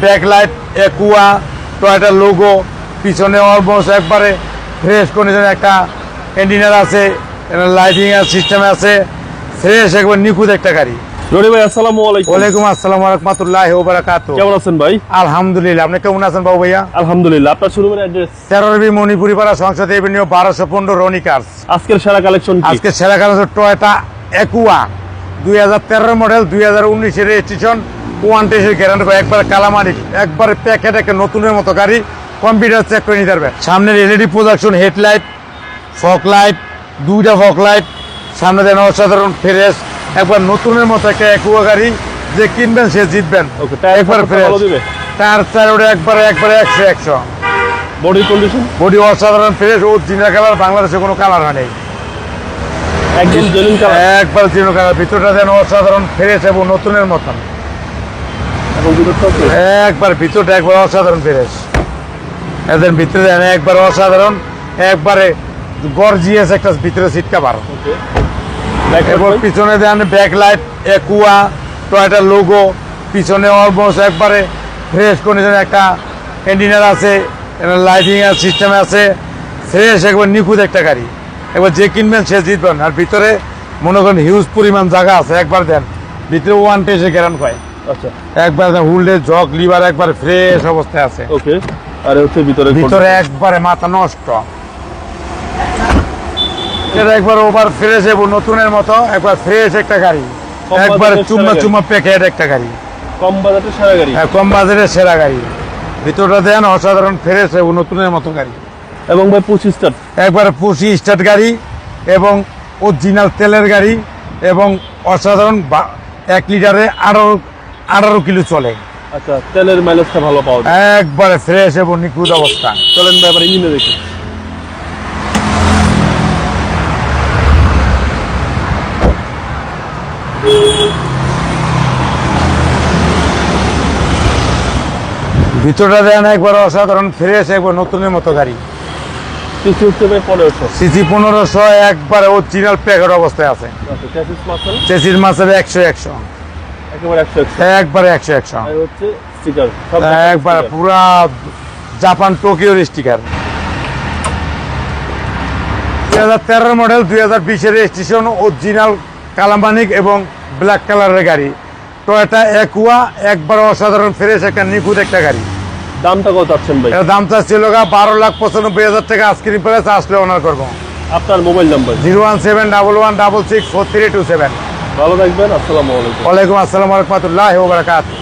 Backlight Aqua Toyota logo পিছনে almost একবারে fresh condition একটা ইঞ্জিনিয়ার আছে, লাইটিং সিস্টেম আছে, ফ্রেশ একবার নিখুঁত একটা গাড়ি। রনি ভাই আসসালামু আলাইকুম। ওয়ালাইকুম আসসালাম ওয়া রাহমাতুল্লাহি ওয়া বারাকাতুহু। কেমন আছেন ভাই? আলহামদুলিল্লাহ, আপনি কেমন আছেন বাবু ভাইয়া? আলহামদুলিল্লাহ। আপনার শোরুমের অ্যাড্রেস? 13 মণিপুরিপাড়া সংসদ এভিনিউ 1215 রনি কার্স। আজকের সেরা কালেকশন কি? আজকে সেরা কালেকশন টয়োটা একুয়া 2013 মডেল, 2019 এর রেজিস্ট্রেশন, 1 এর গ্যারান্টি, একবার কালামানিক, একবারে প্যাকেট একটা নতুনের মতো গাড়ি। কম্পিউটার চেক করে নিতে পারবেন। সামনের LED projection, headlight, fog light, দুইটা ফগ লাইট, সামনে দেন অসাধারণ ফ্রেশ, একবার নতুনের মতো একটা একুয়া গাড়ি। যে কিনবেন সে জিতবেন। ওকে, টায়ার একবার ফ্রেশ, ভালো দিবে? টায়ার চারোটা একবারে 100। Body condition? বডি অসাধারণ ফ্রেশ, ও জিনা কালার, বাংলাদেশে কোনো কালার হয় নাই, একদম জেনুইন কালার, একবার জিনো কালার। ভিতরটা যেন অসাধারণ ফ্রেশ এবং নতুনের মতন, এবং ভিতরটা একবার ভিতরটা একবার অসাধারণ ফ্রেশ। এদের ভিতরে দেন একবার অসাধারণ, একবারে গর্জিয়াস একটা ভিতরে সিট কভার। ওকে, এবং পিছনে দেন ব্যাকলাইট একুয়া টয়োটা লোগো, পিছনে অলমোস্ট একবারে ফ্রেশ কন্ডিশন একটা ইঞ্জিনিয়ার আছে, লাইটিং সিস্টেম আছে, ফ্রেশ একবার নিখুঁত একটা গাড়ি। একবার যে কিনবেন সে জিতবেন। আর ভিতরে মনে করেন হিউজ পরিমাণ জায়গা আছে, একবার দেন ভিতরে 1 টেসে গ্যারান্টি হয়। আচ্ছা, একবার হুল্ডে জগ লিভার একবার ফ্রেশ অবস্থায় আছে। ওকে। আর হচ্ছে ভিতরে একবারে মাথা নষ্ট, এটা একবার ওভার ফ্রেশ এবং নতুনের মতো, একবার ফ্রেশ একটা গাড়ি, একবার চুম্মা প্যাকেট একটা গাড়ি, কম বাজেটের সেরা গাড়ি। হ্যাঁ, কম বাজারের সেরা গাড়ি। ভিতরটা দেন অসাধারণ ফ্রেশ এবং নতুনের মতো গাড়ি। এবং ভাই 25 স্টার, একবার 25 স্টার্ট গাড়ি এবং অরিজিনাল তেলের গাড়ি, এবং অসাধারণ 1 লিটারে 18 কিলো চলে। আচ্ছা, তেলের মাইলেজটা ভালো পাওয়া যায়। একবারে ফ্রেশ এবং নিখুঁত অবস্থা। চলেন ভাই এবার ইঞ্জিনে দেখি। ভিতরটা দেন একবার অসাধারণ ফ্রেশ, একবার নতুনের মতো গাড়ি। সিসি হচ্ছে ভাই 1500। সিসি 1500, একবারে অরিজিনাল প্যাকেট অবস্থায় আছে। আচ্ছা, চ্যাসিস মাসেল? চেসির মাসের 100। একেবারে 100। একবারে 100। আর হচ্ছে স্টিকার সব একবার পুরা জাপান টোকিওর স্টিকার। 2013 মডেল, 2020 এর রেজিস্ট্রেশন, অরিজিনাল কালামানিক এবং ব্ল্যাক কালারের গাড়ি। টয়োটা একুয়া একবার অসাধারণ ফ্রেশ একটা নিখুঁত একটা গাড়ি। দামটা কত চাচ্ছেন ভাই? এর দাম চাচ্ছিল 12,95,000 টাকা। আজকের প্রাইস আসলে অনার করবো। আপনার মোবাইল নাম্বার? 01711664327। ভালো থাকবেন। আসসালামু আলাইকুম। ওয়ালাইকুম আসসালাম ওয়া রাহমাতুল্লাহি ওয়া বারাকাতুহু।